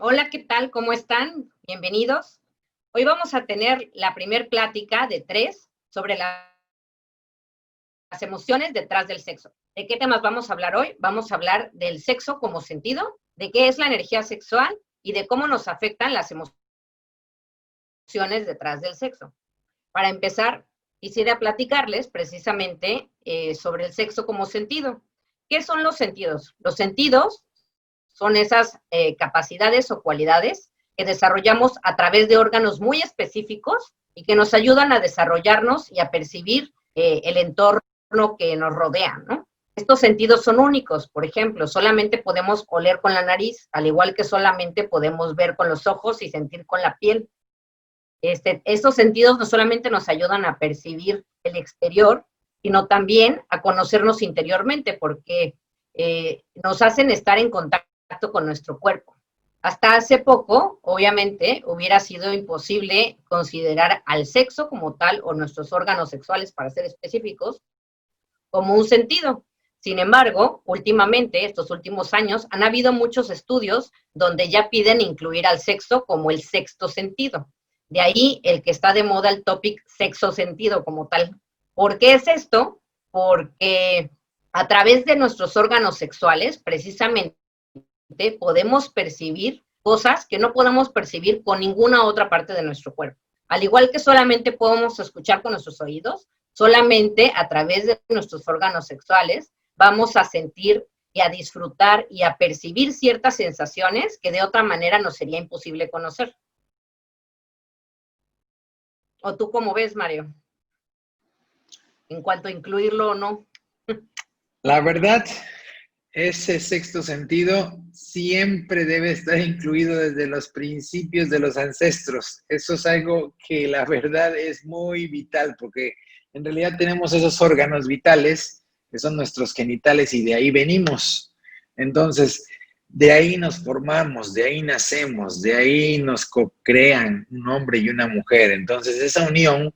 Hola, ¿qué tal? ¿Cómo están? Bienvenidos. Hoy vamos a tener la primer plática de 3 sobre las emociones detrás del sexo. ¿De qué temas vamos a hablar hoy? Vamos a hablar del sexo como sentido, de qué es la energía sexual y de cómo nos afectan las emociones detrás del sexo. Para empezar, quisiera platicarles precisamente sobre el sexo como sentido. ¿Qué son los sentidos? Los sentidos son esas capacidades o cualidades que desarrollamos a través de órganos muy específicos y que nos ayudan a desarrollarnos y a percibir el entorno que nos rodea, ¿no? Estos sentidos son únicos, por ejemplo, solamente podemos oler con la nariz, al igual que solamente podemos ver con los ojos y sentir con la piel. Estos sentidos no solamente nos ayudan a percibir el exterior, sino también a conocernos interiormente, porque nos hacen estar en contacto con nuestro cuerpo. Hasta hace poco, obviamente, hubiera sido imposible considerar al sexo como tal, o nuestros órganos sexuales, para ser específicos, como un sentido. Sin embargo, últimamente, estos últimos años, han habido muchos estudios donde ya piden incluir al sexo como el sexto sentido. De ahí el que está de moda el topic sexo sentido como tal. ¿Por qué es esto? Porque a través de nuestros órganos sexuales, precisamente, podemos percibir cosas que no podemos percibir con ninguna otra parte de nuestro cuerpo. Al igual que solamente podemos escuchar con nuestros oídos, solamente a través de nuestros órganos sexuales vamos a sentir y a disfrutar y a percibir ciertas sensaciones que de otra manera nos sería imposible conocer. ¿O tú cómo ves, Mario? En cuanto a incluirlo o no. La verdad, ese sexto sentido siempre debe estar incluido desde los principios de los ancestros. Eso es algo que la verdad es muy vital porque en realidad tenemos esos órganos vitales que son nuestros genitales y de ahí venimos. Entonces, de ahí nos formamos, de ahí nacemos, de ahí nos co-crean un hombre y una mujer. Entonces, esa unión,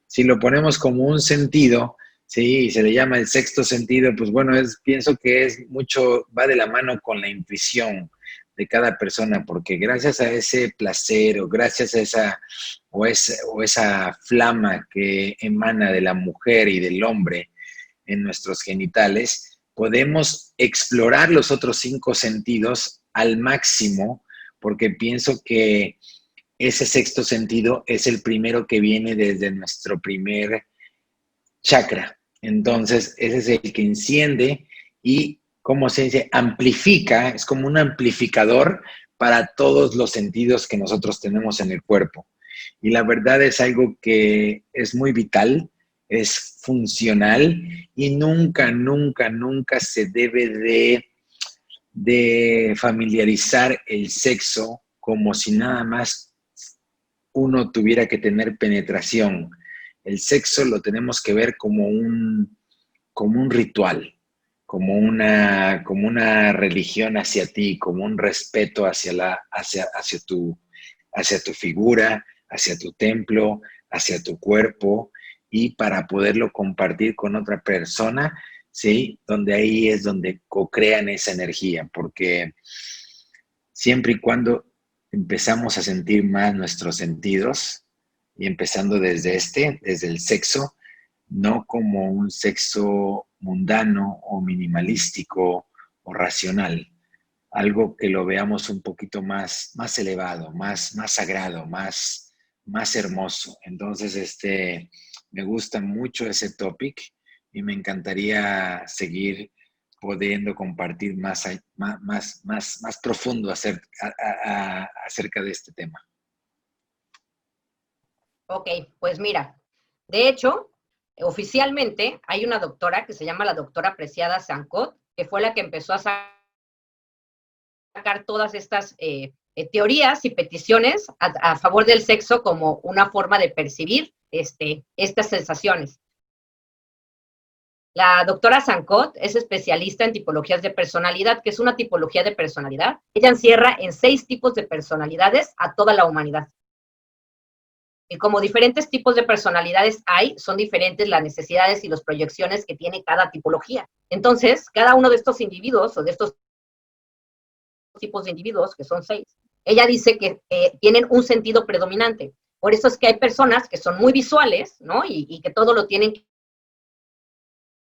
si lo ponemos como un sentido, sí, se le llama el sexto sentido, pues bueno, pienso que es mucho, va de la mano con la intuición de cada persona, porque gracias a ese placer o gracias a esa flama que emana de la mujer y del hombre en nuestros genitales, podemos explorar los otros 5 sentidos al máximo, porque pienso que ese sexto sentido es el primero que viene desde nuestro primer chakra. Entonces, ese es el que enciende y, como se dice, amplifica, es como un amplificador para todos los sentidos que nosotros tenemos en el cuerpo. Y la verdad es algo que es muy vital, es funcional y nunca, nunca, nunca se debe de familiarizar el sexo como si nada más uno tuviera que tener penetración. El sexo lo tenemos que ver como un ritual, como una religión hacia ti, como un respeto hacia tu figura, hacia tu templo, hacia tu cuerpo, y para poderlo compartir con otra persona, ¿sí? Donde ahí es donde co-crean esa energía, porque siempre y cuando empezamos a sentir más nuestros sentidos, y empezando desde el sexo, no como un sexo mundano o minimalístico o racional, algo que lo veamos un poquito más elevado, más sagrado, más hermoso. Entonces, me gusta mucho ese topic y me encantaría seguir pudiendo compartir más profundo acerca de este tema. Ok, pues mira, de hecho, oficialmente hay una doctora que se llama la doctora Preciada Sancot, que fue la que empezó a sacar todas estas teorías y peticiones a favor del sexo como una forma de percibir estas sensaciones. La doctora Sancot es especialista en tipologías de personalidad, que es una tipología de personalidad. Ella encierra en 6 tipos de personalidades a toda la humanidad. Y como diferentes tipos de personalidades hay, son diferentes las necesidades y las proyecciones que tiene cada tipología. Entonces, cada uno de estos individuos o de estos tipos de individuos, que son 6, ella dice que tienen un sentido predominante. Por eso es que hay personas que son muy visuales, ¿no? Y que todo lo tienen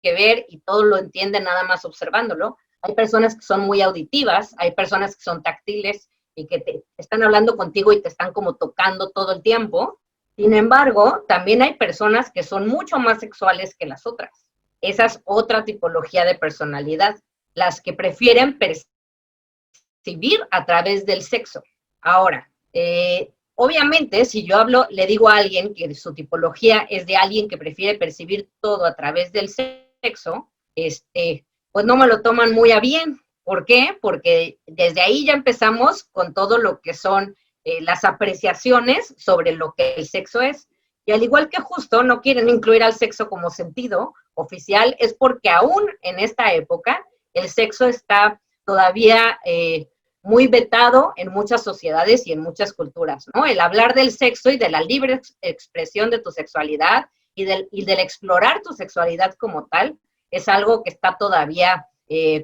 que ver y todo lo entienden nada más observándolo. Hay personas que son muy auditivas, hay personas que son táctiles y que te están hablando contigo y te están como tocando todo el tiempo. Sin embargo, también hay personas que son mucho más sexuales que las otras. Esa es otra tipología de personalidad, las que prefieren percibir a través del sexo. Ahora, obviamente, si yo le digo a alguien que su tipología es de alguien que prefiere percibir todo a través del sexo, pues no me lo toman muy a bien. ¿Por qué? Porque desde ahí ya empezamos con todo lo que son las apreciaciones sobre lo que el sexo es. Y al igual que justo no quieren incluir al sexo como sentido oficial, es porque aún en esta época el sexo está todavía muy vetado en muchas sociedades y en muchas culturas, ¿no? El hablar del sexo y de la libre expresión de tu sexualidad y del explorar tu sexualidad como tal es algo que está todavía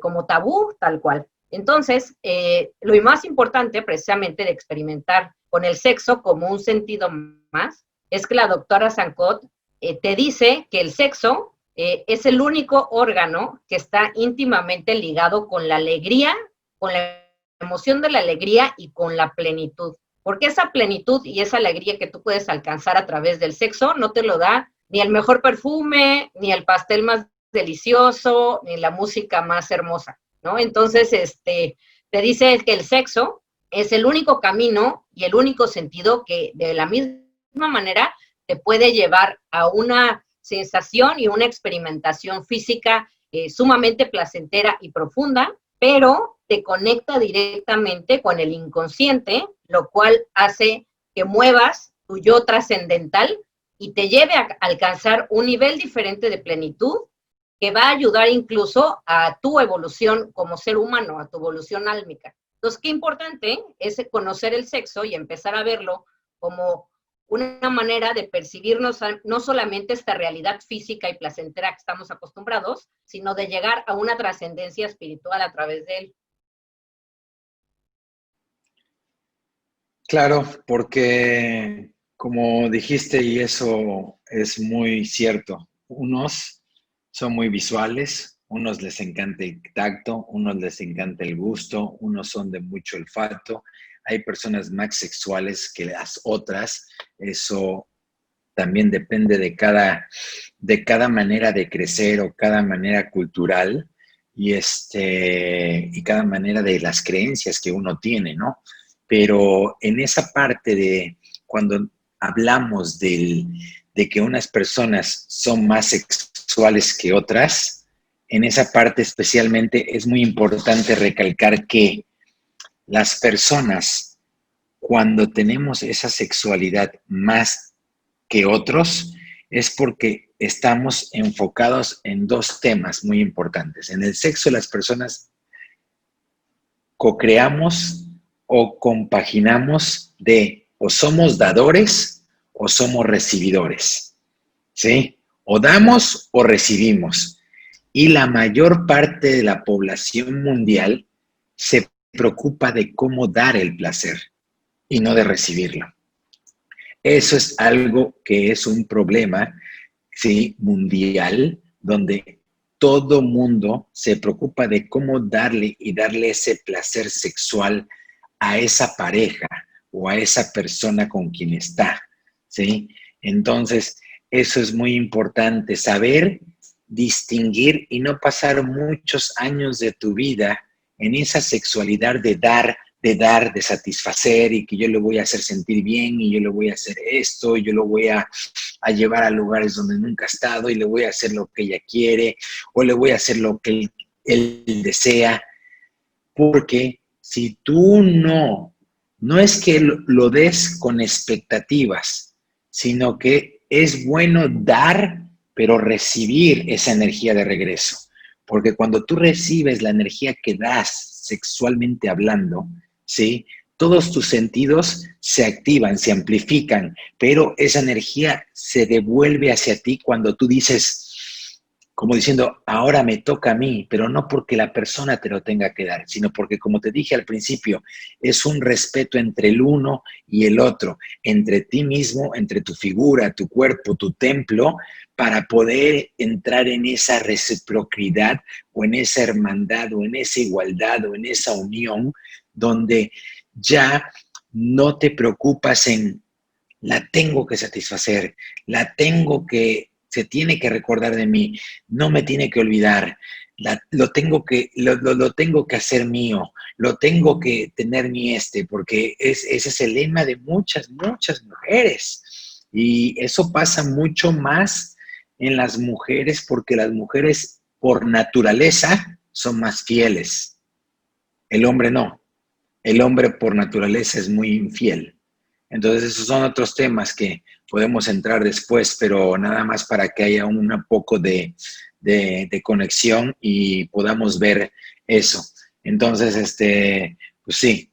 como tabú, tal cual. Entonces, lo más importante precisamente de experimentar con el sexo como un sentido más es que la doctora Sancot te dice que el sexo es el único órgano que está íntimamente ligado con la alegría, con la emoción de la alegría y con la plenitud. Porque esa plenitud y esa alegría que tú puedes alcanzar a través del sexo no te lo da ni el mejor perfume, ni el pastel más delicioso, ni la música más hermosa, ¿no? Entonces, te dice que el sexo es el único camino y el único sentido que de la misma manera te puede llevar a una sensación y una experimentación física sumamente placentera y profunda, pero te conecta directamente con el inconsciente, lo cual hace que muevas tu yo trascendental y te lleve a alcanzar un nivel diferente de plenitud que va a ayudar incluso a tu evolución como ser humano, a tu evolución álmica. Entonces, qué importante es conocer el sexo y empezar a verlo como una manera de percibirnos no solamente esta realidad física y placentera que estamos acostumbrados, sino de llegar a una trascendencia espiritual a través de él. Claro, porque como dijiste, y eso es muy cierto, unos son muy visuales, unos les encanta el tacto, unos les encanta el gusto, unos son de mucho olfato, hay personas más sexuales que las otras, eso también depende de cada manera de crecer o cada manera cultural y cada manera de las creencias que uno tiene, ¿no? Pero en esa parte de cuando hablamos de que unas personas son más sexuales que otras, en esa parte especialmente es muy importante recalcar que las personas, cuando tenemos esa sexualidad más que otros, es porque estamos enfocados en dos temas muy importantes. En el sexo, las personas co-creamos o compaginamos de o somos dadores o somos recibidores, ¿sí? O damos o recibimos. Y la mayor parte de la población mundial se preocupa de cómo dar el placer y no de recibirlo. Eso es algo que es un problema, ¿sí?, mundial, donde todo mundo se preocupa de cómo darle ese placer sexual a esa pareja o a esa persona con quien está, ¿sí? Entonces, eso es muy importante, saber distinguir y no pasar muchos años de tu vida en esa sexualidad de dar, de satisfacer y que yo le voy a hacer sentir bien y yo le voy a hacer esto y yo lo voy a llevar a lugares donde nunca ha estado y le voy a hacer lo que ella quiere o le voy a hacer lo que él desea. Porque si tú no es que lo des con expectativas, sino que es bueno dar, pero recibir esa energía de regreso. Porque cuando tú recibes la energía que das sexualmente hablando, ¿sí?, todos tus sentidos se activan, se amplifican, pero esa energía se devuelve hacia ti cuando tú dices, como diciendo, ahora me toca a mí, pero no porque la persona te lo tenga que dar, sino porque, como te dije al principio, es un respeto entre el uno y el otro, entre ti mismo, entre tu figura, tu cuerpo, tu templo, para poder entrar en esa reciprocidad o en esa hermandad o en esa igualdad o en esa unión donde ya no te preocupas en la tengo que satisfacer, la tengo que, se tiene que recordar de mí, no me tiene que olvidar, lo tengo que hacer mío, lo tengo que tener porque ese es el lema de muchas, muchas mujeres. Y eso pasa mucho más en las mujeres porque las mujeres por naturaleza son más fieles. El hombre no. El hombre por naturaleza es muy infiel. Entonces, esos son otros temas que podemos entrar después, pero nada más para que haya un poco de conexión y podamos ver eso. Entonces, pues sí,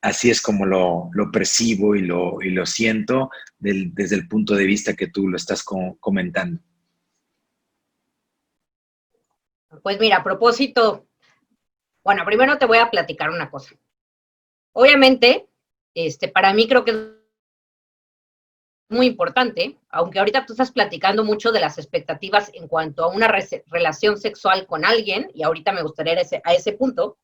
así es como lo percibo y lo siento desde el punto de vista que tú lo estás comentando. Pues mira, a propósito, bueno, primero te voy a platicar una cosa. Obviamente, para mí creo que es muy importante, aunque ahorita tú estás platicando mucho de las expectativas en cuanto a una relación sexual con alguien, y ahorita me gustaría ir a ese punto,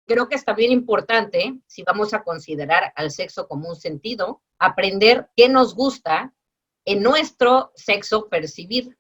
creo que es también importante, si vamos a considerar al sexo como un sentido, aprender qué nos gusta en nuestro sexo percibir.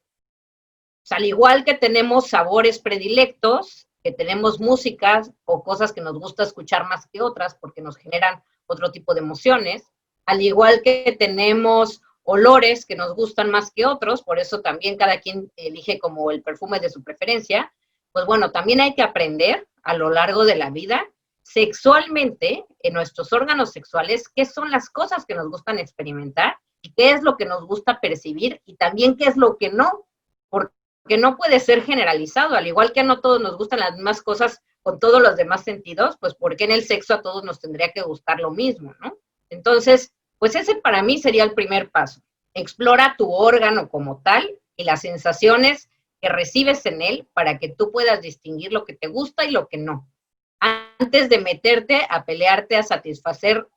O sea, al igual que tenemos sabores predilectos, que tenemos músicas o cosas que nos gusta escuchar más que otras porque nos generan otro tipo de emociones, al igual que tenemos olores que nos gustan más que otros, por eso también cada quien elige como el perfume de su preferencia, pues bueno, también hay que aprender a lo largo de la vida sexualmente en nuestros órganos sexuales qué son las cosas que nos gustan experimentar y qué es lo que nos gusta percibir y también qué es lo que no, porque no puede ser generalizado, al igual que no todos nos gustan las mismas cosas con todos los demás sentidos, pues ¿por qué en el sexo a todos nos tendría que gustar lo mismo, no? Entonces, pues ese para mí sería el primer paso. Explora tu órgano como tal y las sensaciones que recibes en él para que tú puedas distinguir lo que te gusta y lo que no. Antes de meterte a pelearte, a satisfacer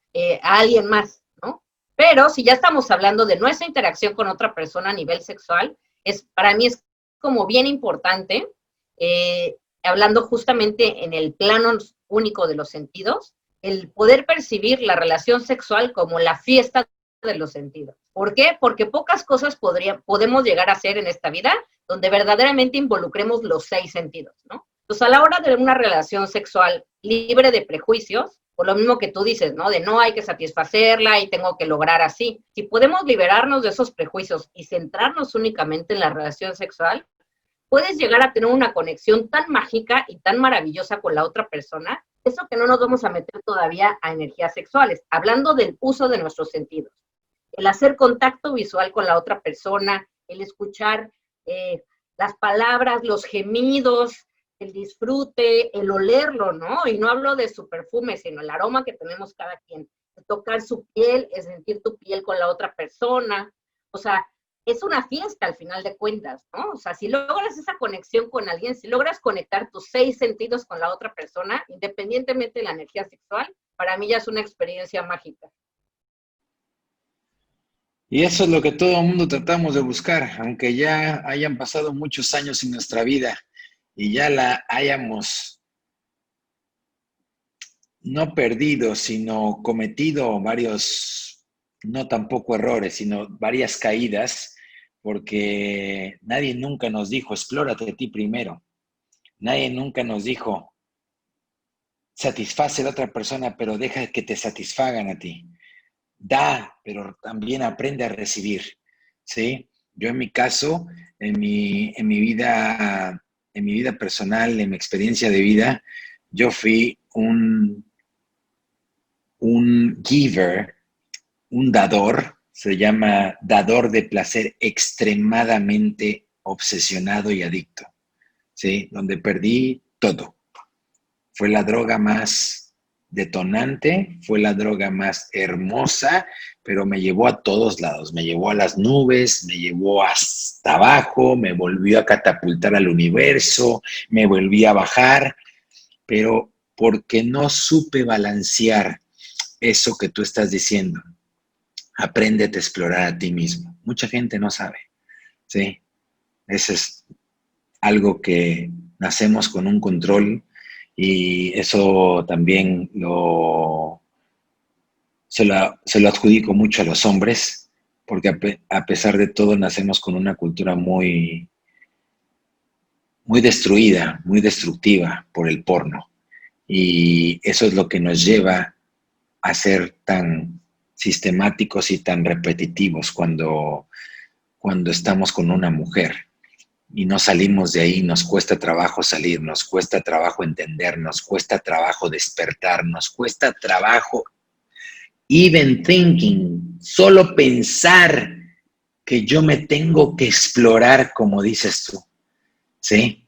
a alguien más, ¿no? Pero si ya estamos hablando de nuestra interacción con otra persona a nivel sexual, para mí es como bien importante, hablando justamente en el plano único de los sentidos, el poder percibir la relación sexual como la fiesta de los sentidos. ¿Por qué? Porque pocas cosas podemos llegar a hacer en esta vida donde verdaderamente involucremos los 6 sentidos, ¿no? Entonces, a la hora de una relación sexual libre de prejuicios, por lo mismo que tú dices, ¿no? De no hay que satisfacerla y tengo que lograr así. Si podemos liberarnos de esos prejuicios y centrarnos únicamente en la relación sexual, puedes llegar a tener una conexión tan mágica y tan maravillosa con la otra persona, eso que no nos vamos a meter todavía a energías sexuales, hablando del uso de nuestros sentidos. El hacer contacto visual con la otra persona, el escuchar las palabras, los gemidos, el disfrute, el olerlo, ¿no? Y no hablo de su perfume, sino el aroma que tenemos cada quien. El tocar su piel, el sentir tu piel con la otra persona. O sea, es una fiesta al final de cuentas, ¿no? O sea, si logras esa conexión con alguien, si logras conectar tus 6 sentidos con la otra persona, independientemente de la energía sexual, para mí ya es una experiencia mágica. Y eso es lo que todo el mundo tratamos de buscar, aunque ya hayan pasado muchos años en nuestra vida y ya la hayamos no perdido, sino cometido varios, no tampoco errores, sino varias caídas, porque nadie nunca nos dijo, explórate a ti primero. Nadie nunca nos dijo, satisface a la otra persona, pero deja que te satisfagan a ti. Da, pero también aprende a recibir, ¿sí? Yo en mi caso, en mi vida personal, en mi experiencia de vida, yo fui un giver, un dador, se llama dador de placer extremadamente obsesionado y adicto, ¿sí? Donde perdí todo. Fue la droga más detonante, fue la droga más hermosa pero me llevó a todos lados, me llevó a las nubes, me llevó hasta abajo, me volvió a catapultar al universo, me volví a bajar, pero porque no supe balancear eso que tú estás diciendo. Apréndete a explorar a ti mismo. Mucha gente no sabe, ¿sí? Eso es algo que nacemos con un control y eso también se lo adjudico mucho a los hombres, porque a pesar de todo nacemos con una cultura muy, muy destruida, muy destructiva por el porno. Y eso es lo que nos lleva a ser tan sistemáticos y tan repetitivos cuando estamos con una mujer y no salimos de ahí, nos cuesta trabajo salir, nos cuesta trabajo entender, nos cuesta trabajo despertar, nos cuesta trabajo even thinking, solo pensar que yo me tengo que explorar, como dices tú, ¿sí?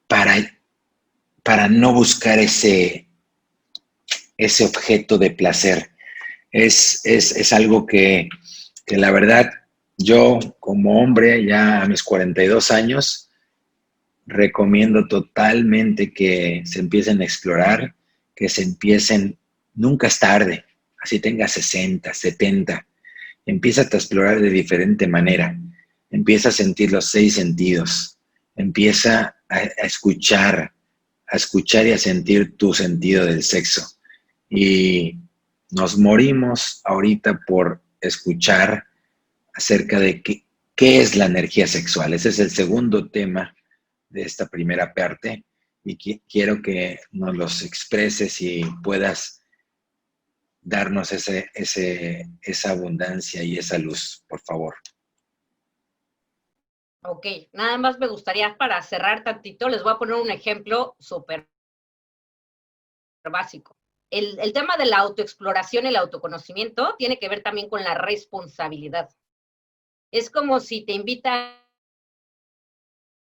Para no buscar ese objeto de placer. Es algo que la verdad, yo como hombre, ya a mis 42 años, recomiendo totalmente que se empiecen a explorar, que se empiecen, nunca es tarde, así tenga 60, 70, empieza a explorar de diferente manera, empieza a sentir los 6 sentidos, empieza a escuchar y a sentir tu sentido del sexo. Y nos morimos ahorita por escuchar acerca de qué es la energía sexual. Ese es el segundo tema de esta primera parte y quiero que nos los expreses y puedas darnos esa abundancia y esa luz, por favor. Ok, nada más me gustaría para cerrar tantito, les voy a poner un ejemplo súper básico. El tema de la autoexploración y el autoconocimiento tiene que ver también con la responsabilidad. Es como si te invita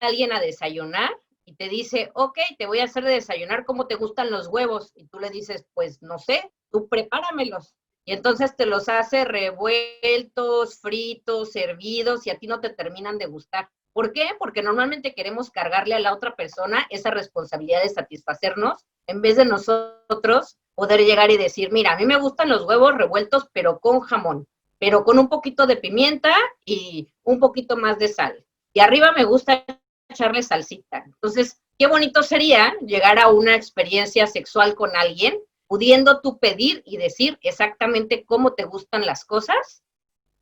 alguien a desayunar y te dice, ok, te voy a hacer de desayunar, ¿cómo te gustan los huevos? Y tú le dices, pues no sé, tú prepáramelos. Y entonces te los hace revueltos, fritos, hervidos y a ti no te terminan de gustar. ¿Por qué? Porque normalmente queremos cargarle a la otra persona esa responsabilidad de satisfacernos en vez de nosotros poder llegar y decir, mira, a mí me gustan los huevos revueltos, pero con jamón, pero con un poquito de pimienta y un poquito más de sal. Y arriba me gusta echarle salsita. Entonces, qué bonito sería llegar a una experiencia sexual con alguien, pudiendo tú pedir y decir exactamente cómo te gustan las cosas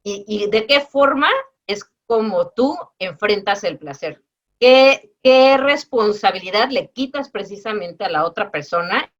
y de qué forma es como tú enfrentas el placer. ¿Qué responsabilidad le quitas precisamente a la otra persona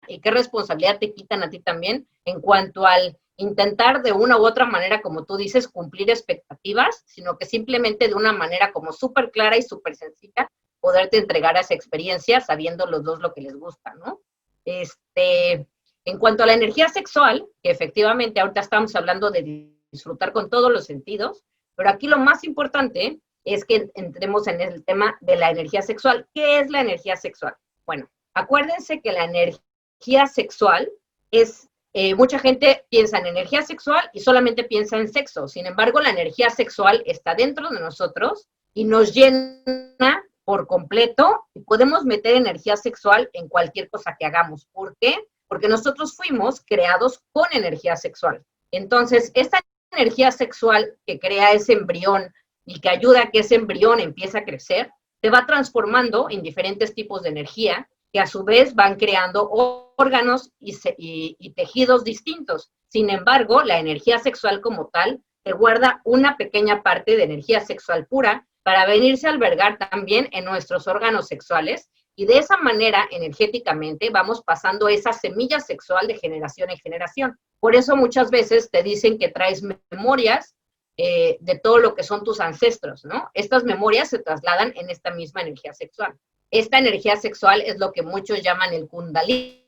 y qué responsabilidad te quitan a ti también en cuanto al intentar de una u otra manera, como tú dices, cumplir expectativas, sino que simplemente de una manera como súper clara y súper sencilla, poderte entregar a esa experiencia sabiendo los dos lo que les gusta, ¿no? En cuanto a la energía sexual, que efectivamente ahorita estamos hablando de disfrutar con todos los sentidos, pero aquí lo más importante es que entremos en el tema de la energía sexual. ¿Qué es la energía sexual? Bueno, acuérdense que la energía sexual es, mucha gente piensa en energía sexual y solamente piensa en sexo. Sin embargo, la energía sexual está dentro de nosotros y nos llena por completo y podemos meter energía sexual en cualquier cosa que hagamos. ¿Por qué? Porque nosotros fuimos creados con energía sexual. Entonces, esta energía sexual que crea ese embrión y que ayuda a que ese embrión empiece a crecer, se va transformando en diferentes tipos de energía que a su vez van creando órganos y tejidos distintos. Sin embargo, la energía sexual como tal te guarda una pequeña parte de energía sexual pura para venirse a albergar también en nuestros órganos sexuales y de esa manera, energéticamente, vamos pasando esa semilla sexual de generación en generación. Por eso muchas veces te dicen que traes memorias de todo lo que son tus ancestros, ¿no? Estas memorias se trasladan en esta misma energía sexual. Esta energía sexual es lo que muchos llaman el kundalini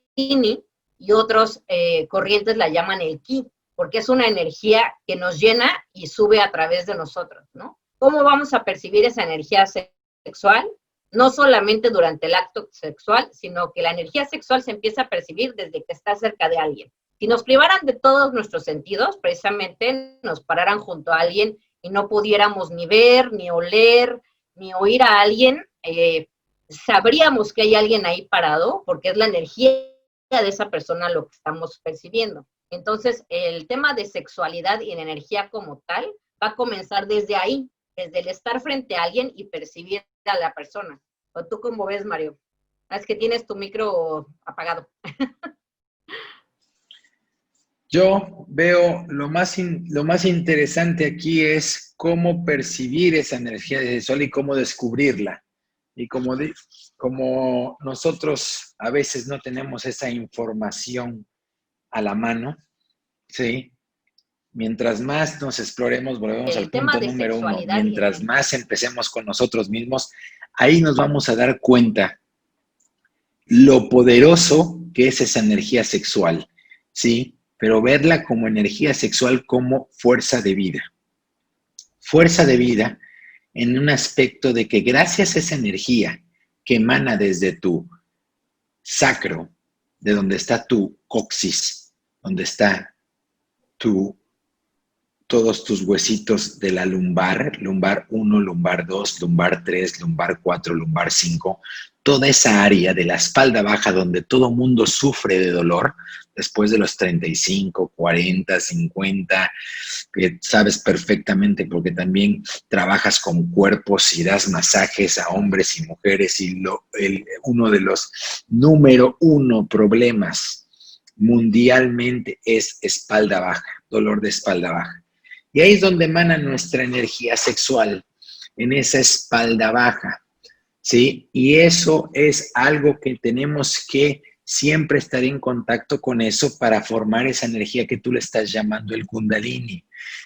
y otros corrientes la llaman el ki, porque es una energía que nos llena y sube a través de nosotros, ¿no? ¿Cómo vamos a percibir esa energía sexual? No solamente durante el acto sexual, sino que la energía sexual se empieza a percibir desde que estás cerca de alguien. Si nos privaran de todos nuestros sentidos, precisamente nos pararan junto a alguien y no pudiéramos ni ver, ni oler, ni oír a alguien, sabríamos que hay alguien ahí parado, porque es la energía de esa persona lo que estamos percibiendo. Entonces, el tema de sexualidad y de energía como tal va a comenzar desde ahí, desde el estar frente a alguien y percibir a la persona. ¿O tú cómo ves, Mario? Es que tienes tu micro apagado. Yo veo lo más interesante aquí es cómo percibir esa energía sexual y cómo descubrirla. Y como nosotros a veces no tenemos esa información a la mano, ¿sí? Mientras más nos exploremos, volvemos al El tema punto de número uno, sexualidad y mientras más empecemos con nosotros mismos, ahí nos vamos a dar cuenta lo poderoso que es esa energía sexual, ¿sí? Pero verla como energía sexual como fuerza de vida. Fuerza de vida en un aspecto de que gracias a esa energía que emana desde tu sacro, de donde está tu coxis, donde está todos tus huesitos de la lumbar 1, lumbar 2, lumbar 3, lumbar 4, lumbar 5, toda esa área de la espalda baja donde todo mundo sufre de dolor después de los 35, 40, 50, que sabes perfectamente porque también trabajas con cuerpos y das masajes a hombres y mujeres y uno de los número uno problemas mundialmente es espalda baja, dolor de espalda baja. Y ahí es donde emana nuestra energía sexual, en esa espalda baja, ¿sí? Y eso es algo que tenemos que siempre estar en contacto con eso para formar esa energía que tú le estás llamando el Kundalini.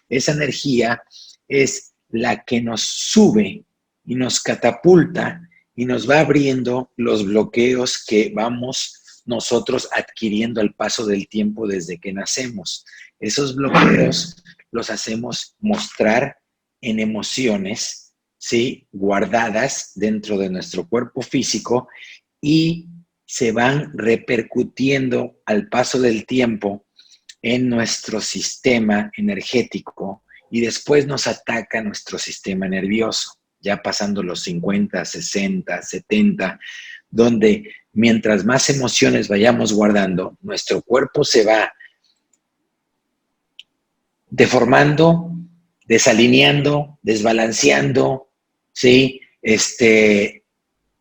Esa energía es la que nos sube y nos catapulta y nos va abriendo los bloqueos que vamos nosotros adquiriendo al paso del tiempo desde que nacemos. Esos bloqueos los hacemos mostrar en emociones, ¿sí? Guardadas dentro de nuestro cuerpo físico y se van repercutiendo al paso del tiempo en nuestro sistema energético y después nos ataca nuestro sistema nervioso, ya pasando los 50, 60, 70, donde mientras más emociones vayamos guardando, nuestro cuerpo se va deformando, desalineando, desbalanceando, ¿sí?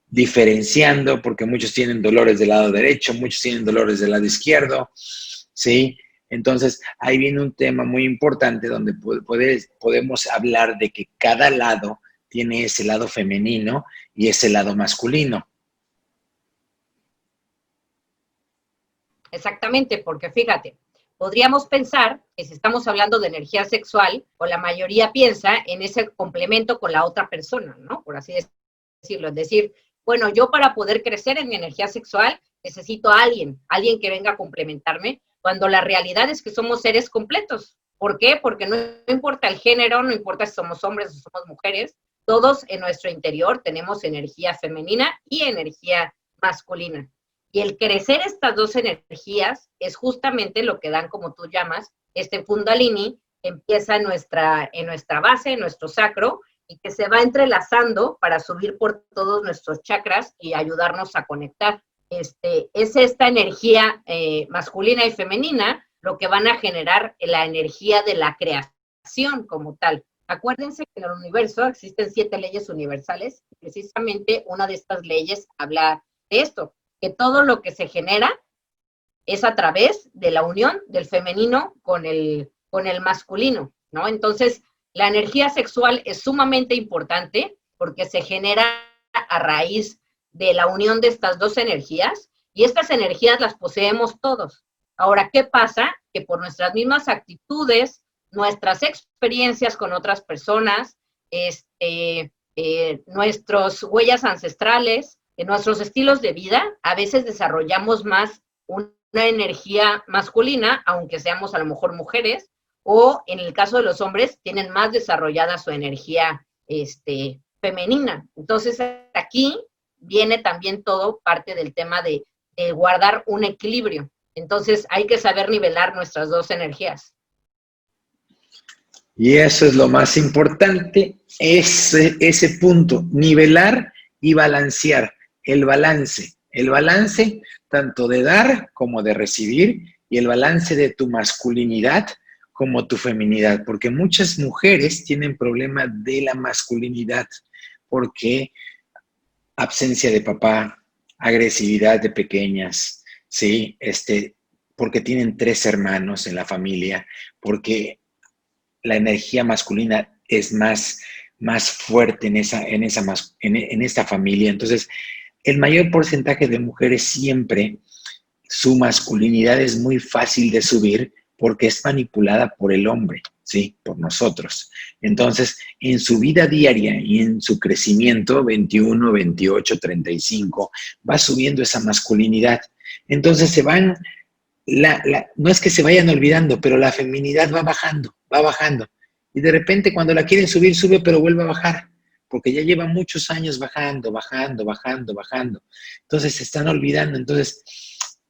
Diferenciando, porque muchos tienen dolores del lado derecho, muchos tienen dolores del lado izquierdo, ¿sí? Entonces, ahí viene un tema muy importante donde podemos hablar de que cada lado tiene ese lado femenino y ese lado masculino. Exactamente, porque fíjate, podríamos pensar que si estamos hablando de energía sexual, o la mayoría piensa en ese complemento con la otra persona, ¿no? Por así decirlo. Es decir, bueno, yo para poder crecer en mi energía sexual necesito a alguien que venga a complementarme, cuando la realidad es que somos seres completos. ¿Por qué? Porque no importa el género, no importa si somos hombres o somos mujeres, todos en nuestro interior tenemos energía femenina y energía masculina. Y el crecer estas dos energías es justamente lo que dan, como tú llamas, este Kundalini, empieza en nuestra base, en nuestro sacro, y que se va entrelazando para subir por todos nuestros chakras y ayudarnos a conectar. Es esta energía masculina y femenina lo que van a generar la energía de la creación como tal. Acuérdense que en el universo existen 7 leyes universales, y precisamente una de estas leyes habla de esto, que todo lo que se genera es a través de la unión del femenino con el masculino, ¿no? Entonces, la energía sexual es sumamente importante porque se genera a raíz de la unión de estas dos energías y estas energías las poseemos todos. Ahora, ¿qué pasa? Que por nuestras mismas actitudes, nuestras experiencias con otras personas, nuestras huellas ancestrales, en nuestros estilos de vida, a veces desarrollamos más una energía masculina, aunque seamos a lo mejor mujeres, o en el caso de los hombres, tienen más desarrollada su energía femenina. Entonces, aquí viene también todo parte del tema de guardar un equilibrio. Entonces hay que saber nivelar nuestras dos energías. Y eso es lo más importante, ese punto, nivelar y balancear, el balance tanto de dar como de recibir y el balance de tu masculinidad como tu feminidad, porque muchas mujeres tienen problemas de la masculinidad, porque absencia de papá, agresividad de pequeñas, ¿sí? Porque tienen 3 hermanos en la familia, porque la energía masculina es más fuerte en esta familia. Entonces, el mayor porcentaje de mujeres siempre, su masculinidad es muy fácil de subir porque es manipulada por el hombre, ¿sí? Por nosotros. Entonces, en su vida diaria y en su crecimiento, 21, 28, 35, va subiendo esa masculinidad. Entonces se van no es que se vayan olvidando, pero la feminidad va bajando, va bajando. Y de repente cuando la quieren subir, sube, pero vuelve a bajar, porque ya lleva muchos años bajando, bajando, bajando, bajando. Entonces se están olvidando. Entonces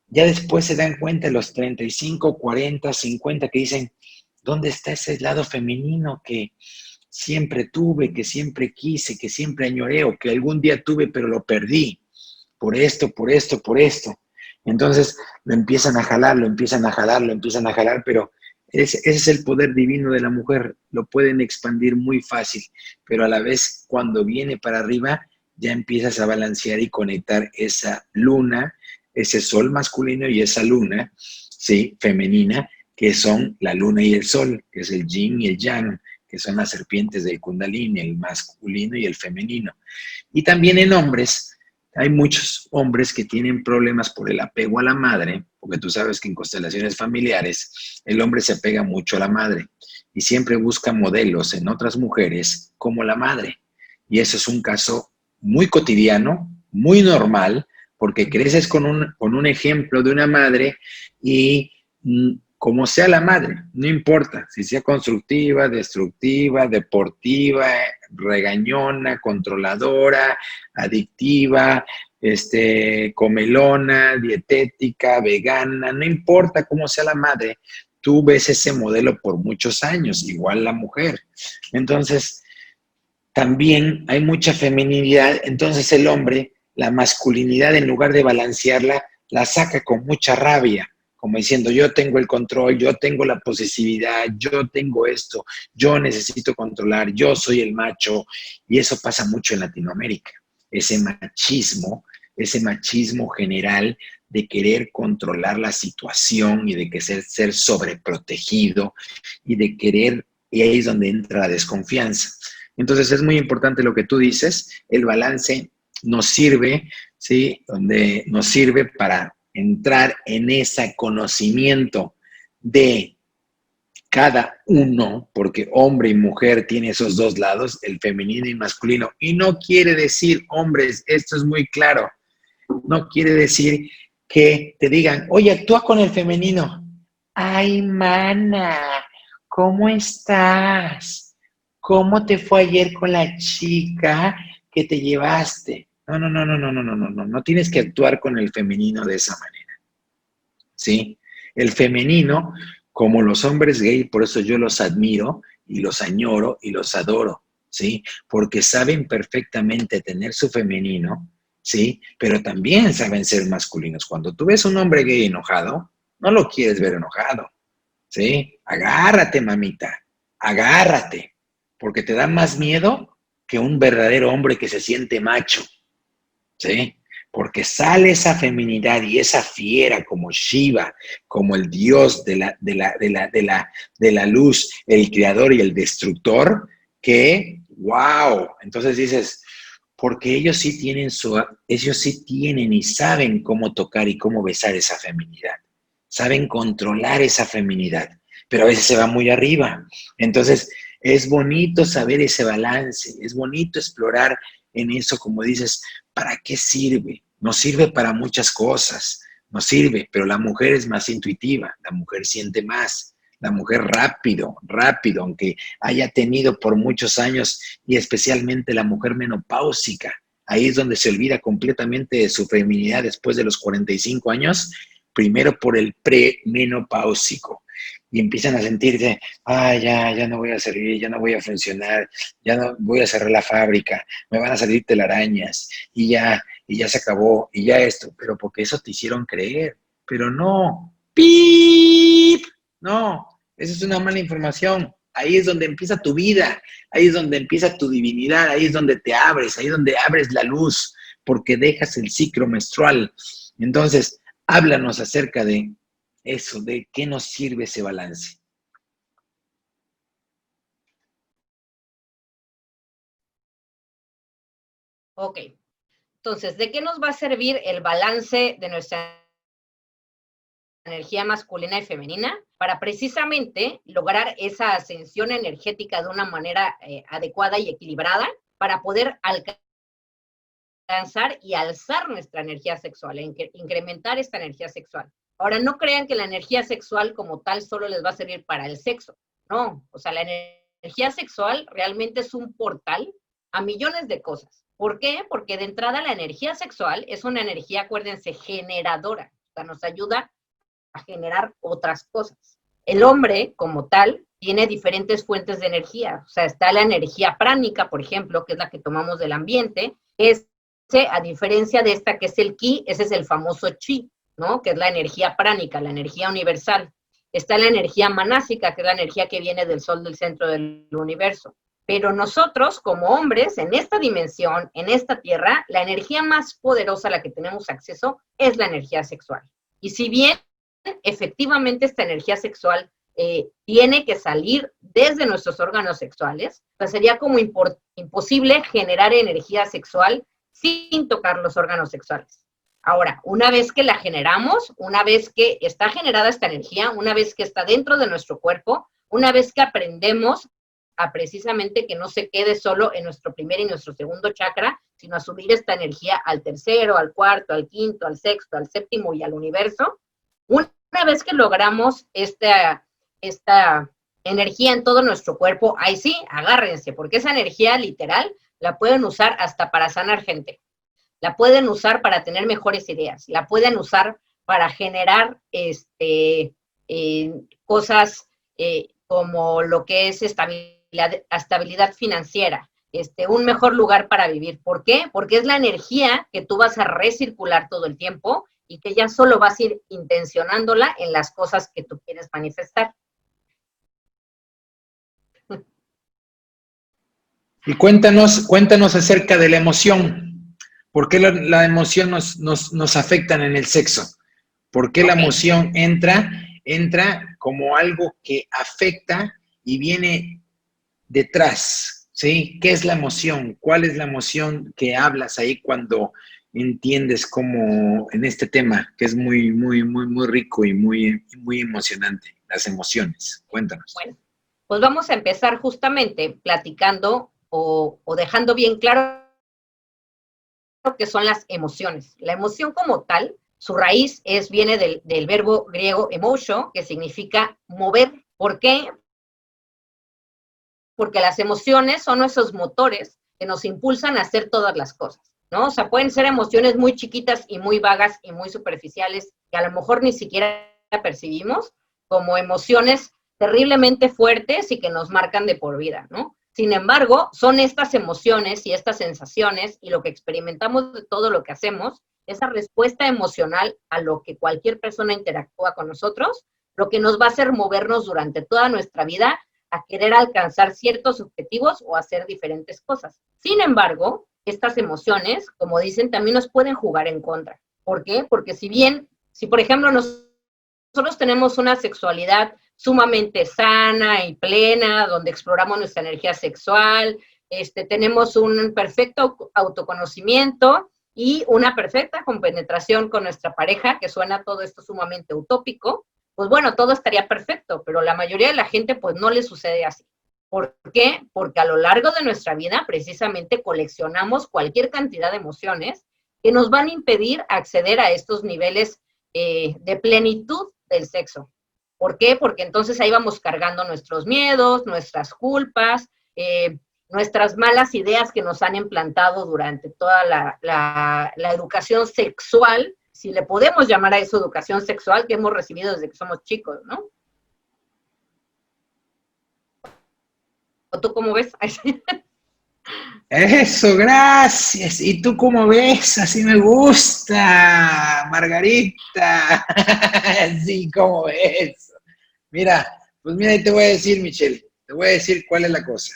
ya después se dan cuenta los 35, 40, 50 que dicen, ¿dónde está ese lado femenino que siempre tuve, que siempre quise, que siempre añoré o que algún día tuve, pero lo perdí? Por esto, por esto, por esto. Entonces lo empiezan a jalar, lo empiezan a jalar, lo empiezan a jalar, pero ese es el poder divino de la mujer. Lo pueden expandir muy fácil, pero a la vez cuando viene para arriba ya empiezas a balancear y conectar esa luna, ese sol masculino y esa luna, ¿sí? Femenina, que son la luna y el sol, que es el yin y el yang, que son las serpientes del kundalini, el masculino y el femenino. Y también en hombres, hay muchos hombres que tienen problemas por el apego a la madre, porque tú sabes que en constelaciones familiares el hombre se apega mucho a la madre y siempre busca modelos en otras mujeres como la madre. Y eso es un caso muy cotidiano, muy normal, porque creces con un ejemplo de una madre y como sea la madre, no importa si sea constructiva, destructiva, deportiva, regañona, controladora, adictiva, comelona, dietética, vegana, no importa cómo sea la madre, tú ves ese modelo por muchos años, igual la mujer. Entonces, también hay mucha feminidad, entonces el hombre, la masculinidad, en lugar de balancearla, la saca con mucha rabia, como diciendo, yo tengo el control, yo tengo la posesividad, yo tengo esto, yo necesito controlar, yo soy el macho, y eso pasa mucho en Latinoamérica, ese machismo general de querer controlar la situación y de que ser sobreprotegido y de querer, y ahí es donde entra la desconfianza. Entonces es muy importante lo que tú dices, el balance nos sirve, ¿sí? Donde nos sirve para entrar en ese conocimiento de cada uno, porque hombre y mujer tiene esos dos lados, el femenino y masculino. Y no quiere decir, hombres, esto es muy claro, no quiere decir que te digan, oye, actúa con el femenino. Ay, mana, ¿cómo estás? ¿Cómo te fue ayer con la chica que te llevaste? No, no, no, no, no, no, no, no, no, no tienes que actuar con el femenino de esa manera, ¿sí? El femenino, como los hombres gay, por eso yo los admiro y los añoro y los adoro, ¿sí? Porque saben perfectamente tener su femenino, ¿sí? Pero también saben ser masculinos. Cuando tú ves un hombre gay enojado, no lo quieres ver enojado, ¿sí? Agárrate, mamita, agárrate, porque te da más miedo que un verdadero hombre que se siente macho, ¿sí? Porque sale esa feminidad y esa fiera como Shiva, como el dios de la luz, el creador y el destructor, que, wow, entonces dices, porque ellos sí tienen y saben cómo tocar y cómo besar esa feminidad, saben controlar esa feminidad, pero a veces se va muy arriba. Entonces, es bonito saber ese balance, es bonito explorar en eso, como dices, ¿para qué sirve? Nos sirve para muchas cosas, nos sirve, pero la mujer es más intuitiva, la mujer siente más, la mujer rápido, rápido, aunque haya tenido por muchos años, y especialmente la mujer menopáusica, ahí es donde se olvida completamente de su feminidad después de los 45 años, primero por el premenopáusico. Y empiezan a sentirse, ya no voy a servir, ya no voy a funcionar, ya no voy a cerrar la fábrica, me van a salir telarañas, y ya se acabó, y ya esto, pero porque eso te hicieron creer, pero no, ¡pip! No, esa es una mala información. Ahí es donde empieza tu vida, ahí es donde empieza tu divinidad, ahí es donde te abres, ahí es donde abres la luz, porque dejas el ciclo menstrual. Entonces, háblanos acerca de eso, de qué nos sirve ese balance. Ok, entonces, ¿de qué nos va a servir el balance de nuestra energía masculina y femenina? Para precisamente lograr esa ascensión energética de una manera adecuada y equilibrada, para poder alcanzar y alzar nuestra energía sexual, incrementar esta energía sexual. Ahora, no crean que la energía sexual como tal solo les va a servir para el sexo. No, o sea, la energía sexual realmente es un portal a millones de cosas. ¿Por qué? Porque de entrada la energía sexual es una energía, acuérdense, generadora. O sea, nos ayuda a generar otras cosas. El hombre, como tal, tiene diferentes fuentes de energía. O sea, está la energía pránica, por ejemplo, que es la que tomamos del ambiente. A diferencia de esta que es el ki, ese es el famoso chi, ¿no? Que es la energía pránica, la energía universal. Está la energía manásica, que es la energía que viene del sol del centro del universo. Pero nosotros, como hombres, en esta dimensión, en esta tierra, la energía más poderosa a la que tenemos acceso es la energía sexual. Y si bien efectivamente esta energía sexual tiene que salir desde nuestros órganos sexuales, pues sería como imposible generar energía sexual sin tocar los órganos sexuales. Ahora, una vez que la generamos, una vez que está generada esta energía, una vez que está dentro de nuestro cuerpo, una vez que aprendemos a precisamente que no se quede solo en nuestro primer y nuestro segundo chakra, sino a subir esta energía al tercero, al cuarto, al quinto, al sexto, al séptimo y al universo. Una vez que logramos esta energía en todo nuestro cuerpo, ahí sí, agárrense, porque esa energía literal la pueden usar hasta para sanar gente, la pueden usar para tener mejores ideas, la pueden usar para generar cosas como lo que es estabilidad financiera, un mejor lugar para vivir. ¿Por qué? Porque es la energía que tú vas a recircular todo el tiempo y que ya solo vas a ir intencionándola en las cosas que tú quieres manifestar. Y cuéntanos acerca de la emoción. ¿Por qué la emoción nos afecta en el sexo? ¿Por qué la emoción entra como algo que afecta y viene detrás? ¿Sí? ¿Qué es la emoción? ¿Cuál es la emoción que hablas ahí cuando entiendes cómo en este tema, que es muy, muy, muy, muy rico y muy, muy emocionante, las emociones? Cuéntanos. Bueno, pues vamos a empezar justamente platicando o dejando bien claro que son las emociones. La emoción como tal, su raíz viene del verbo griego emotio, que significa mover. ¿Por qué? Porque las emociones son esos motores que nos impulsan a hacer todas las cosas, ¿no? O sea, pueden ser emociones muy chiquitas y muy vagas y muy superficiales que a lo mejor ni siquiera percibimos, como emociones terriblemente fuertes y que nos marcan de por vida, ¿no? Sin embargo, son estas emociones y estas sensaciones y lo que experimentamos de todo lo que hacemos, esa respuesta emocional a lo que cualquier persona interactúa con nosotros, lo que nos va a hacer movernos durante toda nuestra vida a querer alcanzar ciertos objetivos o hacer diferentes cosas. Sin embargo, estas emociones, como dicen, también nos pueden jugar en contra. ¿Por qué? Porque si por ejemplo nosotros tenemos una sexualidad sumamente sana y plena, donde exploramos nuestra energía sexual, tenemos un perfecto autoconocimiento y una perfecta compenetración con nuestra pareja, que suena todo esto sumamente utópico, pues bueno, todo estaría perfecto, pero la mayoría de la gente pues no le sucede así. ¿Por qué? Porque a lo largo de nuestra vida precisamente coleccionamos cualquier cantidad de emociones que nos van a impedir acceder a estos niveles de plenitud del sexo. ¿Por qué? Porque entonces ahí vamos cargando nuestros miedos, nuestras culpas, nuestras malas ideas que nos han implantado durante toda la educación sexual, si le podemos llamar a eso educación sexual que hemos recibido desde que somos chicos, ¿no? ¿O tú cómo ves? Eso, gracias. ¿Y tú cómo ves? Así me gusta, Margarita. Sí, ¿cómo ves? Mira, pues mira, y te voy a decir, Michelle, te voy a decir cuál es la cosa.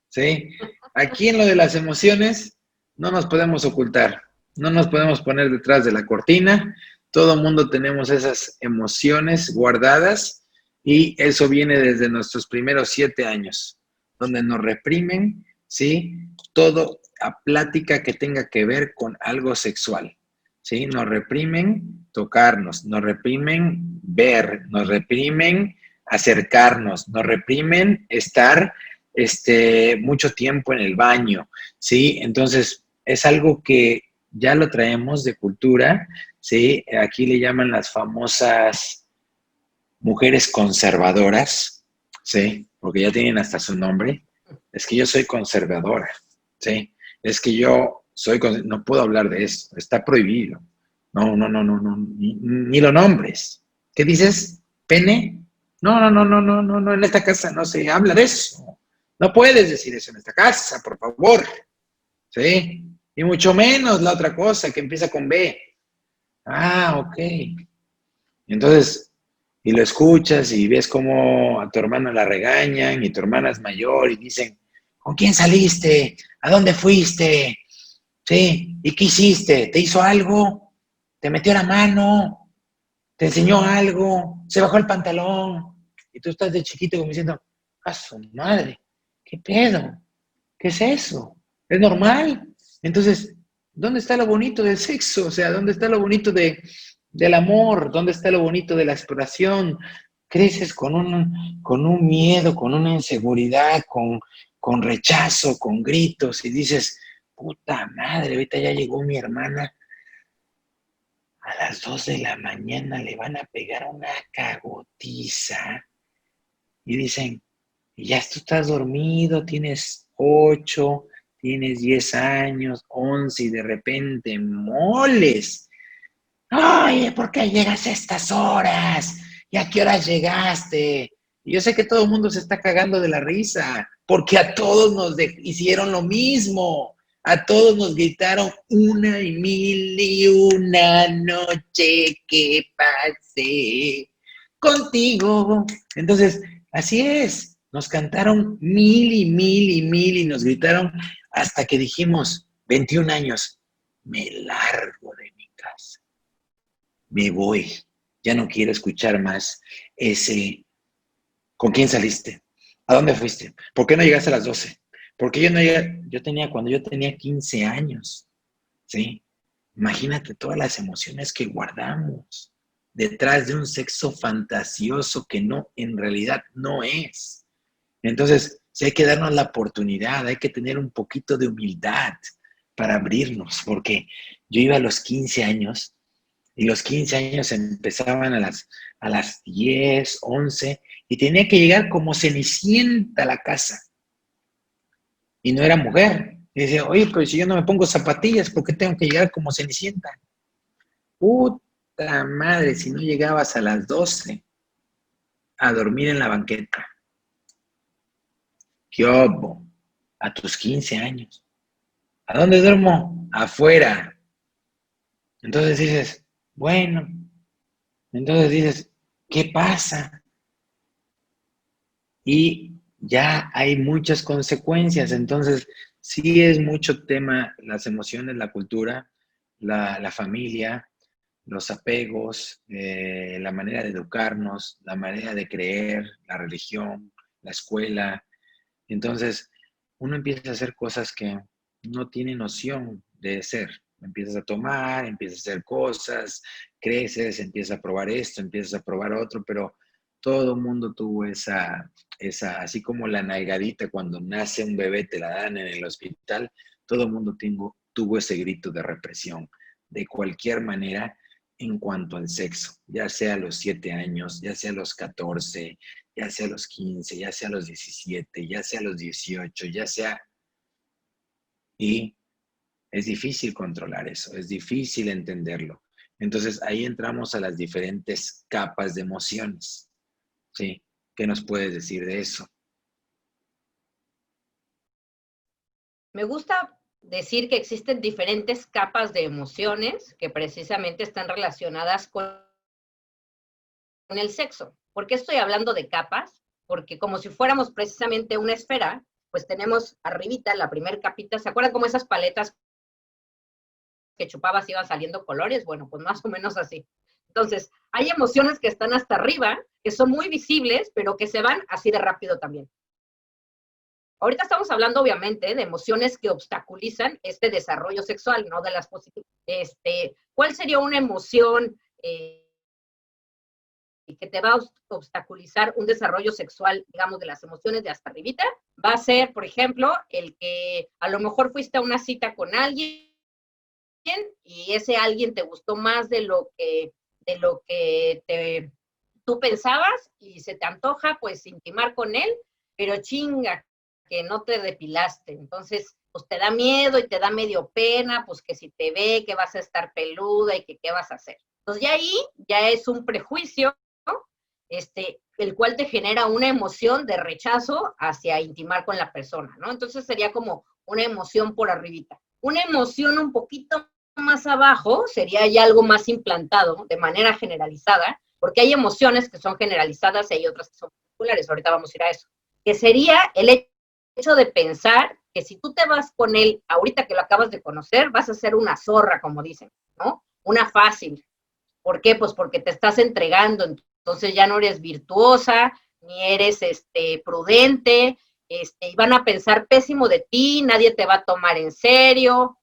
¿Sí? Aquí en lo de las emociones no nos podemos ocultar, no nos podemos poner detrás de la cortina. Todo mundo tenemos esas emociones guardadas y eso viene desde nuestros primeros 7 años, donde nos reprimen, ¿sí? Todo a plática que tenga que ver con algo sexual, ¿sí? Nos reprimen tocarnos, nos reprimen ver, nos reprimen acercarnos, nos reprimen estar mucho tiempo en el baño, ¿sí? Entonces, es algo que ya lo traemos de cultura, ¿sí? Aquí le llaman las famosas mujeres conservadoras, ¿sí? Porque ya tienen hasta su nombre. Es que yo soy conservadora, ¿sí? Es que yo soy, no puedo hablar de esto, está prohibido. No, no, no, no, no, ni lo nombres. ¿Qué dices? ¿Pene? No, no, no, no, no, no, no, en esta casa no se habla de eso. No puedes decir eso en esta casa, por favor. ¿Sí? Y mucho menos la otra cosa que empieza con B. Ah, ok. Entonces, y lo escuchas y ves cómo a tu hermana la regañan y tu hermana es mayor y dicen, ¿con quién saliste? ¿A dónde fuiste? ¿Sí? ¿Y qué hiciste? ¿Te hizo algo? ¿Te metió la mano? ¿Te enseñó algo? ¿Se bajó el pantalón? Y tú estás de chiquito como diciendo, ¡a su madre! ¿Qué pedo? ¿Qué es eso? ¿Es normal? Entonces, ¿dónde está lo bonito del sexo? O sea, ¿dónde está lo bonito del amor? ¿Dónde está lo bonito de la exploración? Creces con un miedo, con una inseguridad, con rechazo, con gritos y dices, puta madre, ahorita ya llegó mi hermana, a las 2 de la mañana le van a pegar una cagotiza y dicen, y ya tú estás dormido, tienes 8, tienes 10 años, 11 y de repente moles. Oye, ¿por qué llegas a estas horas? ¿Y a qué horas llegaste? Y yo sé que todo el mundo se está cagando de la risa, porque a todos nos hicieron lo mismo. A todos nos gritaron una y mil y una noche que pasé contigo. Entonces, así es. Nos cantaron mil y mil y mil y nos gritaron hasta que dijimos, 21 años, me largo de mi casa, me voy, ya no quiero escuchar más ese, ¿con quién saliste? ¿A dónde fuiste? ¿Por qué no llegaste a las 12? Porque yo no llegué, cuando yo tenía 15 años, ¿sí? Imagínate todas las emociones que guardamos detrás de un sexo fantasioso que no, en realidad no es. Entonces, sí hay que darnos la oportunidad, hay que tener un poquito de humildad para abrirnos, porque yo iba a los 15 años y los 15 años empezaban a las 10, 11 y tenía que llegar como Cenicienta a la casa y no era mujer. Y decía, oye, pero si yo no me pongo zapatillas, ¿por qué tengo que llegar como Cenicienta? Puta madre, si no llegabas a las 12 a dormir en la banqueta. ¿Qué obo? A tus 15 años. ¿A dónde duermo? Afuera. Entonces dices, bueno, entonces dices, ¿qué pasa? Y ya hay muchas consecuencias. Entonces, sí es mucho tema las emociones, la cultura, la familia, los apegos, la manera de educarnos, la manera de creer, la religión, la escuela. Entonces, uno empieza a hacer cosas que no tiene noción de ser. Empiezas a tomar, empiezas a hacer cosas, creces, empiezas a probar esto, empiezas a probar otro, pero todo el mundo tuvo así como la nalgadita cuando nace un bebé te la dan en el hospital, todo el mundo tuvo ese grito de represión, de cualquier manera en cuanto al sexo, ya sea a los 7 años, ya sea a los 14, ya sea a los 15, ya sea a los 17, ya sea a los 18, ya sea... Y es difícil controlar eso, es difícil entenderlo. Entonces, ahí entramos a las diferentes capas de emociones, ¿sí? ¿Qué nos puedes decir de eso? Me gusta decir que existen diferentes capas de emociones que precisamente están relacionadas con el sexo. ¿Por qué estoy hablando de capas? Porque como si fuéramos precisamente una esfera, pues tenemos arribita la primer capita. ¿Se acuerdan como esas paletas que chupabas y iban saliendo colores? Bueno, pues más o menos así. Entonces, hay emociones que están hasta arriba, que son muy visibles, pero que se van así de rápido también. Ahorita estamos hablando, obviamente, de emociones que obstaculizan este desarrollo sexual, no de las positivas. ¿Cuál sería una emoción que te va a obstaculizar un desarrollo sexual, digamos, de las emociones de hasta arribita? Va a ser, por ejemplo, el que a lo mejor fuiste a una cita con alguien y ese alguien te gustó más de lo que tú pensabas y se te antoja pues intimar con él, pero chinga, que no te depilaste. Entonces, pues te da miedo y te da medio pena, pues que si te ve, que vas a estar peluda y que qué vas a hacer. Entonces, ya ahí ya es un prejuicio, ¿no? El cual te genera una emoción de rechazo hacia intimar con la persona, ¿no? Entonces sería como una emoción por arribita. Una emoción un poquito más abajo sería ya algo más implantado de manera generalizada, porque hay emociones que son generalizadas y hay otras que son particulares. Ahorita vamos a ir a eso. Que sería el hecho de pensar que si tú te vas con él ahorita que lo acabas de conocer, vas a ser una zorra, como dicen, ¿no? Una fácil. ¿Por qué? Pues porque te estás entregando, entonces ya no eres virtuosa, ni eres prudente, y van a pensar pésimo de ti, nadie te va a tomar en serio,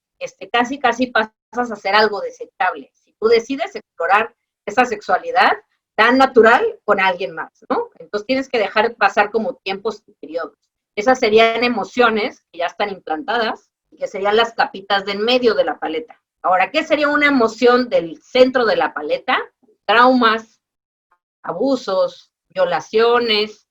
casi pasas a hacer algo desechable. Si tú decides explorar esa sexualidad tan natural con alguien más, ¿no? Entonces tienes que dejar pasar como tiempos y periodos. Esas serían emociones que ya están implantadas, que serían las capitas de en medio de la paleta. Ahora, ¿qué sería una emoción del centro de la paleta? Traumas, abusos, violaciones,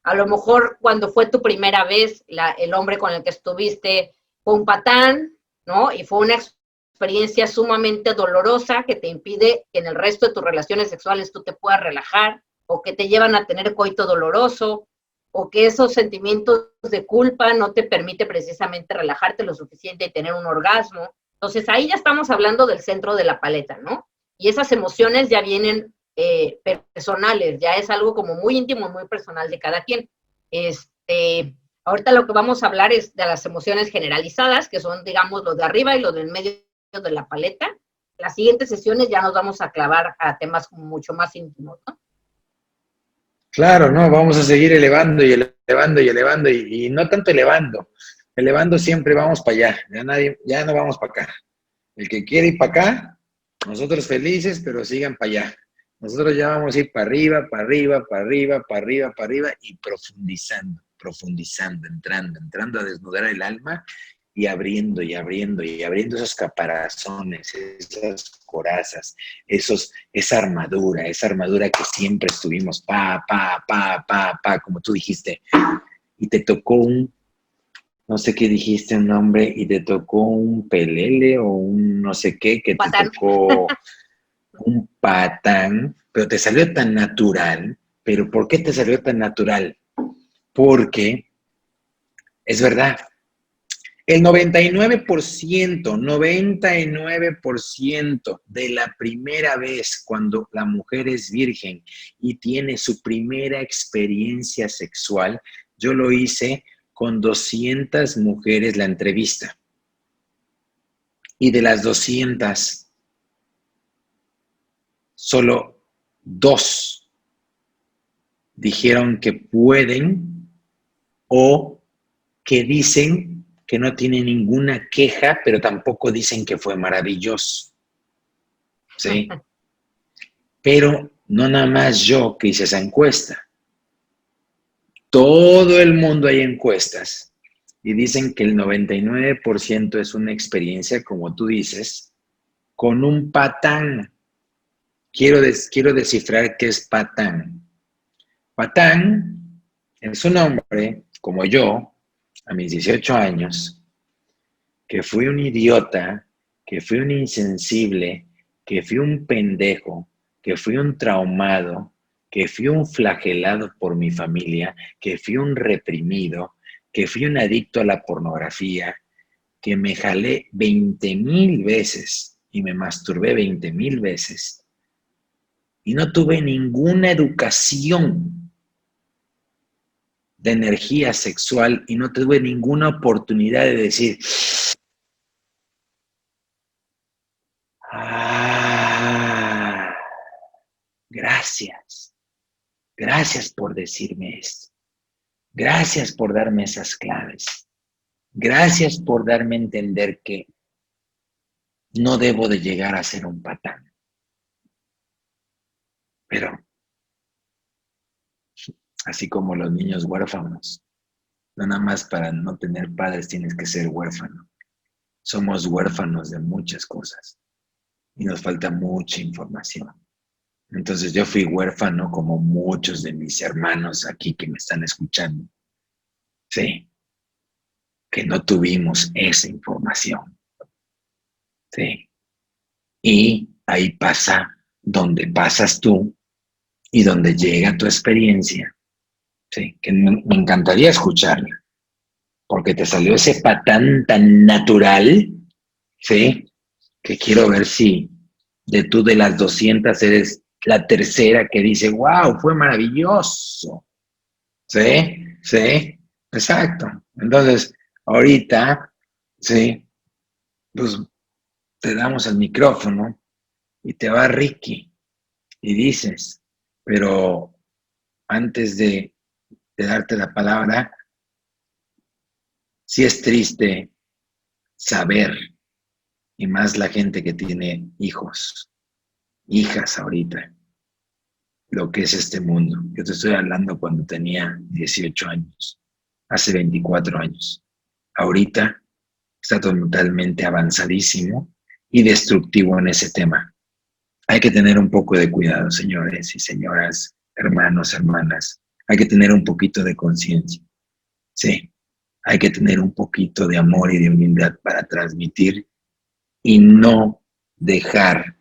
a lo mejor cuando fue tu primera vez, el hombre con el que estuviste fue un patán, ¿no? Y fue una experiencia sumamente dolorosa que te impide que en el resto de tus relaciones sexuales tú te puedas relajar, o que te llevan a tener coito doloroso, o que esos sentimientos de culpa no te permite precisamente relajarte lo suficiente y tener un orgasmo. Entonces ahí ya estamos hablando del centro de la paleta, ¿no? Y esas emociones ya vienen personales, ya es algo como muy íntimo, muy personal de cada quien. Ahorita lo que vamos a hablar es de las emociones generalizadas, que son, digamos, los de arriba y los del medio de la paleta. Las siguientes sesiones ya nos vamos a clavar a temas mucho más íntimos, ¿no? Claro, no, vamos a seguir elevando y elevando y elevando y no tanto elevando. Elevando siempre vamos para allá, ya no vamos para acá. El que quiere ir para acá, nosotros felices, pero sigan para allá. Nosotros ya vamos a ir para arriba, para arriba, para arriba, para arriba, para arriba y profundizando, profundizando, entrando a desnudar el alma y abriendo y abriendo y abriendo esos caparazones, esas corazas, esa armadura que siempre estuvimos, como tú dijiste, y te tocó no sé qué dijiste un nombre, y te tocó un pelele o un no sé qué, que te tocó un patán, pero te salió tan natural. ¿Pero por qué te salió tan natural? Porque, es verdad, el 99% de la primera vez cuando la mujer es virgen y tiene su primera experiencia sexual, yo lo hice con 200 mujeres la entrevista. Y de las 200, solo 2 dijeron que pueden o que dicen que no tienen ninguna queja, pero tampoco dicen que fue maravilloso. ¿Sí? Pero no nada más yo que hice esa encuesta. Todo el mundo hay encuestas y dicen que el 99% es una experiencia, como tú dices, con un patán. Quiero descifrar qué es patán. Patán es un hombre, como yo, a mis 18 años, que fui un idiota, que fui un insensible, que fui un pendejo, que fui un traumado, que fui un flagelado por mi familia, que fui un reprimido, que fui un adicto a la pornografía, que me jalé 20,000 veces y me masturbé 20,000 veces y no tuve ninguna educación de energía sexual y no tuve ninguna oportunidad de decir, ah, gracias, gracias por decirme esto, gracias por darme esas claves, gracias por darme a entender que no debo de llegar a ser un patán, pero así como los niños huérfanos, no nada más para no tener padres tienes que ser huérfano. Somos huérfanos de muchas cosas y nos falta mucha información. Entonces yo fui huérfano como muchos de mis hermanos aquí que me están escuchando. Sí, que no tuvimos esa información. Sí. Y ahí pasa donde pasas tú y donde llega tu experiencia. Sí, que me encantaría escucharla, porque te salió ese patán tan natural, ¿sí? Que quiero ver si de las 200 eres la tercera que dice, wow, fue maravilloso. ¿Sí? ¿Sí? Exacto. Entonces, ahorita, ¿sí? Pues te damos el micrófono y te va Ricky y dices, pero antes de darte la palabra, sí es triste saber, y más la gente que tiene hijos, hijas ahorita, lo que es este mundo. Yo te estoy hablando cuando tenía 18 años, hace 24 años. Ahorita está totalmente avanzadísimo y destructivo en ese tema. Hay que tener un poco de cuidado, señores y señoras, hermanos, hermanas. Hay que tener un poquito de conciencia. Sí, hay que tener un poquito de amor y de humildad para transmitir y no dejar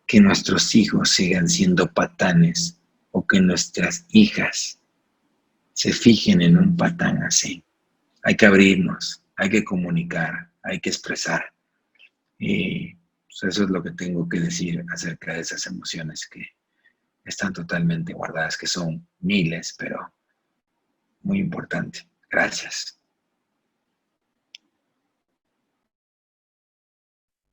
que nuestros hijos sigan siendo patanes o que nuestras hijas se fijen en un patán así. Hay que abrirnos, hay que comunicar, hay que expresar. Y pues eso es lo que tengo que decir acerca de esas emociones que están totalmente guardadas, que son miles, pero muy importante. Gracias.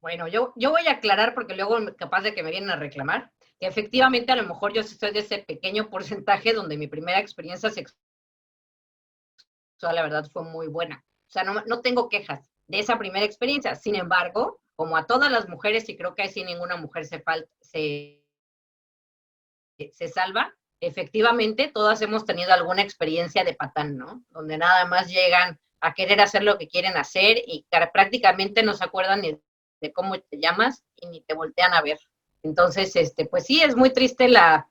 Bueno, yo voy a aclarar porque luego capaz de que me vienen a reclamar, que efectivamente a lo mejor yo soy de ese pequeño porcentaje donde mi primera experiencia sexual, la verdad, fue muy buena. O sea, no tengo quejas de esa primera experiencia. Sin embargo, como a todas las mujeres, y creo que así ninguna mujer se salva, efectivamente todas hemos tenido alguna experiencia de patán, ¿no? Donde nada más llegan a querer hacer lo que quieren hacer y prácticamente no se acuerdan ni de cómo te llamas y ni te voltean a ver. Entonces, pues sí, es muy triste la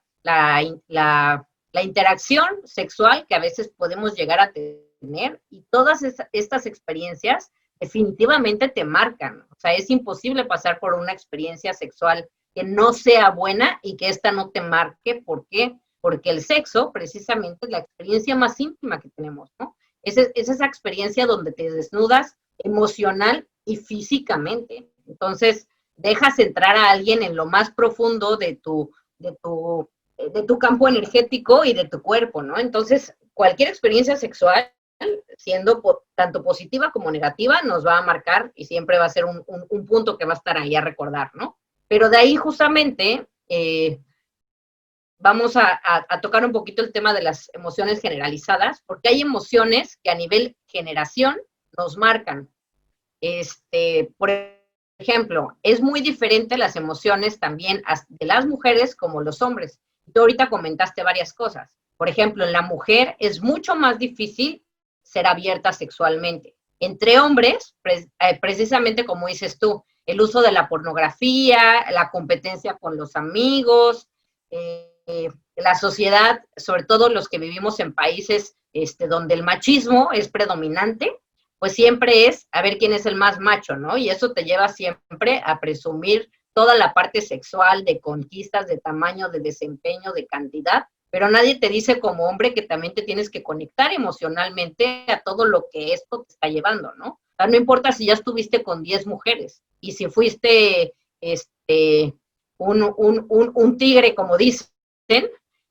interacción sexual que a veces podemos llegar a tener y todas estas experiencias definitivamente te marcan. O sea, es imposible pasar por una experiencia sexual que no sea buena y que esta no te marque. ¿Por qué? Porque el sexo precisamente es la experiencia más íntima que tenemos, ¿no? Es esa experiencia donde te desnudas emocional y físicamente. Entonces, dejas entrar a alguien en lo más profundo de tu campo energético y de tu cuerpo, ¿no? Entonces, cualquier experiencia sexual, siendo tanto positiva como negativa, nos va a marcar y siempre va a ser un punto que va a estar ahí a recordar, ¿no? Pero de ahí justamente vamos a tocar un poquito el tema de las emociones generalizadas, porque hay emociones que a nivel generación nos marcan. Por ejemplo, es muy diferente las emociones también de las mujeres como los hombres. Tú ahorita comentaste varias cosas. Por ejemplo, en la mujer es mucho más difícil ser abierta sexualmente. Entre hombres, precisamente como dices tú, el uso de la pornografía, la competencia con los amigos, la sociedad, sobre todo los que vivimos en países donde el machismo es predominante, pues siempre es a ver quién es el más macho, ¿no? Y eso te lleva siempre a presumir toda la parte sexual, de conquistas, de tamaño, de desempeño, de cantidad, pero nadie te dice como hombre que también te tienes que conectar emocionalmente a todo lo que esto te está llevando, ¿no? O sea, no importa si ya estuviste con 10 mujeres y si fuiste un tigre, como dicen,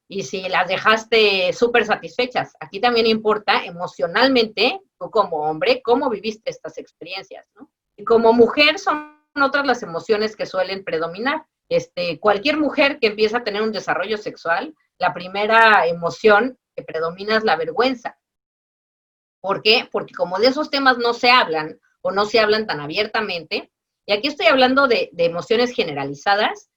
y si las dejaste súper satisfechas. Aquí también importa emocionalmente, tú como hombre, cómo viviste estas experiencias, ¿no? Y como mujer son otras las emociones que suelen predominar. Cualquier mujer que empieza a tener un desarrollo sexual, la primera emoción que predomina es la vergüenza. ¿Por qué? Porque como de esos temas no se hablan o no se hablan tan abiertamente, y aquí estoy hablando de emociones generalizadas,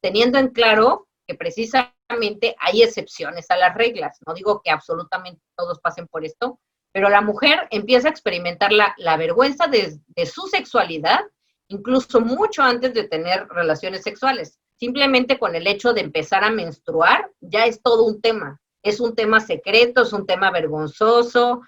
teniendo en claro que precisamente hay excepciones a las reglas. No digo que absolutamente todos pasen por esto, pero la mujer empieza a experimentar la vergüenza de su sexualidad, incluso mucho antes de tener relaciones sexuales. Simplemente con el hecho de empezar a menstruar, ya es todo un tema. Es un tema secreto, es un tema vergonzoso,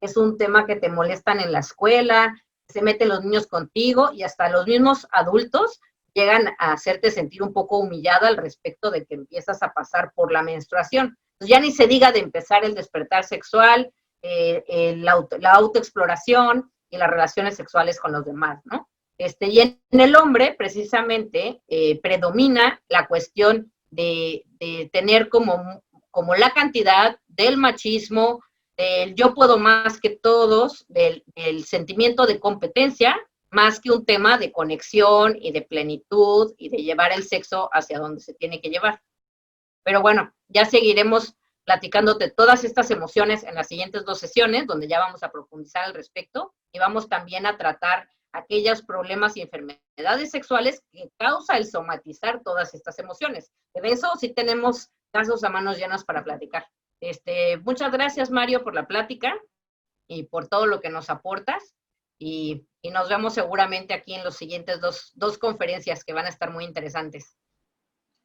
es un tema que te molestan en la escuela, se meten los niños contigo y hasta los mismos adultos llegan a hacerte sentir un poco humillada al respecto de que empiezas a pasar por la menstruación. Entonces ya ni se diga de empezar el despertar sexual, la autoexploración y las relaciones sexuales con los demás, ¿no? Y en el hombre, precisamente, predomina la cuestión de tener como la cantidad del machismo, del yo puedo más que todos, del sentimiento de competencia, más que un tema de conexión y de plenitud y de llevar el sexo hacia donde se tiene que llevar. Pero bueno, ya seguiremos platicándote todas estas emociones en las siguientes 2 sesiones, donde ya vamos a profundizar al respecto y vamos también a tratar aquellos problemas y enfermedades sexuales que causa el somatizar todas estas emociones. De eso sí tenemos casos a manos llenas para platicar. Muchas gracias, Mario, por la plática y por todo lo que nos aportas. Y nos vemos seguramente aquí en los siguientes dos conferencias que van a estar muy interesantes.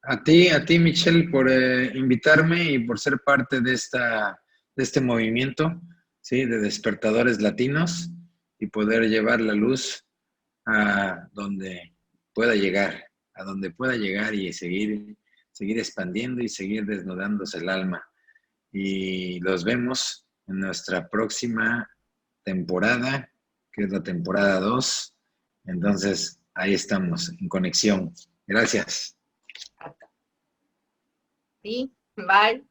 A ti, Michelle, por invitarme y por ser parte de este movimiento, ¿sí? De despertadores latinos y poder llevar la luz a donde pueda llegar y seguir expandiendo y seguir desnudándose el alma. Y los vemos en nuestra próxima temporada, que es la temporada 2. Entonces, ahí estamos, en conexión. Gracias. Sí, bye.